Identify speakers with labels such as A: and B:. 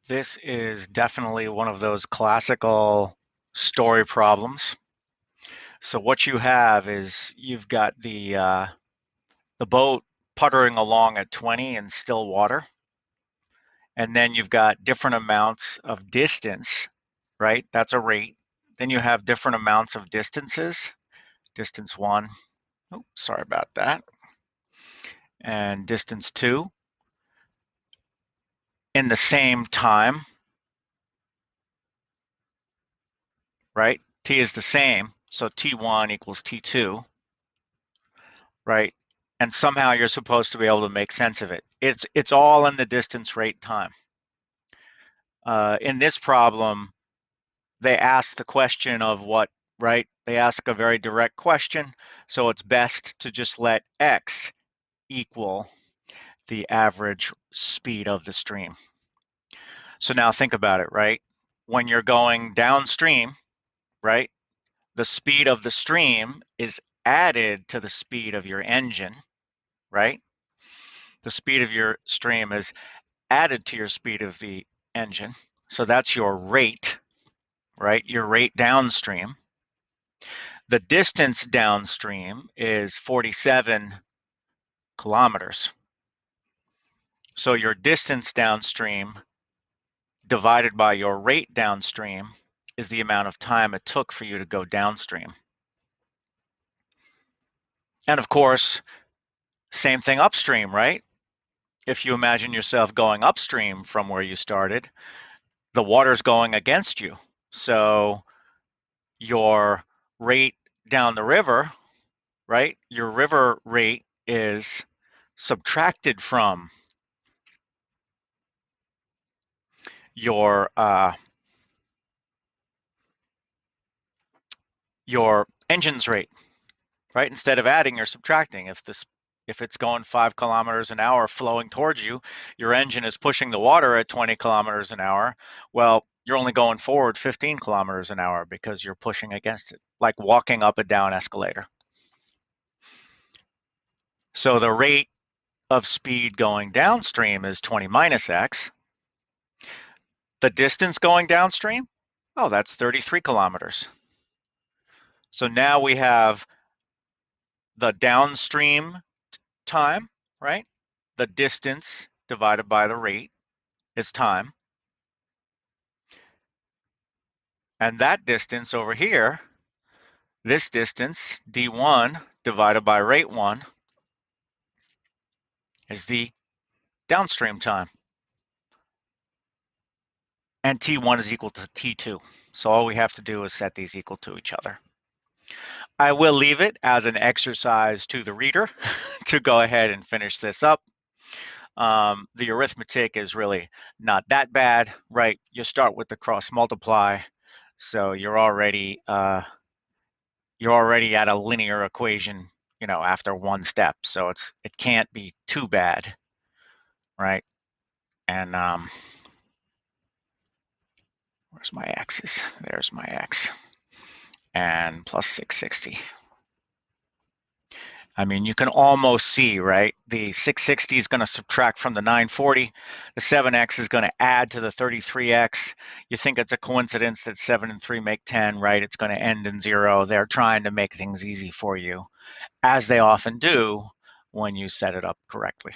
A: This is definitely one of those classical story problems. So what you have is you've got the boat puttering along at 20 in still water, and then you've got different amounts of distance, right? That's a rate. Then you have different amounts of distances. Distance 1, oh, sorry about that, and distance 2 in the same time, right? T is the same, so T1 equals T2, right? And somehow you're supposed to be able to make sense of it. It's all in the distance, rate, time. In this problem, they ask the question of what, right? They ask a very direct question, so it's best to just let x equal the average speed of the stream. So now think about it, right? When you're going downstream, right, the speed of the stream is added to the speed of your engine, right? The speed of your stream is added to your speed of the engine. So that's your rate, right? Your rate downstream. The distance downstream is 47 kilometers. So your distance downstream divided by your rate downstream is the amount of time it took for you to go downstream. And of course, same thing upstream, right? If you imagine yourself going upstream from where you started, the water's going against you. So your rate down the river, right? Your river rate is subtracted from your engine's rate, right? Instead of adding, you're subtracting. If it's going 5 kilometers an hour flowing towards you, your engine is pushing the water at 20 kilometers an hour. Well, you're only going forward 15 kilometers an hour because you're pushing against it, like walking up a down escalator. So the rate of speed going downstream is 20 minus x. The distance going downstream, oh, that's 33 kilometers. So now we have the downstream time, right? The distance divided by the rate is time. And that distance over here, this distance, d1 divided by rate 1, is the downstream time. And T1 is equal to T2. So all we have to do is set these equal to each other. I will leave it as an exercise to the reader to go ahead and finish this up. The arithmetic is really not that bad, right? You start with the cross multiply, so you're already at a linear equation, you know, after one step. So it can't be too bad, right? And where's my x's? There's my x. And plus 660. I mean, you can almost see, right? The 660 is going to subtract from the 940. The 7x is going to add to the 33x. You think it's a coincidence that 7 and 3 make 10, right? It's going to end in 0. They're trying to make things easy for you, as they often do when you set it up correctly.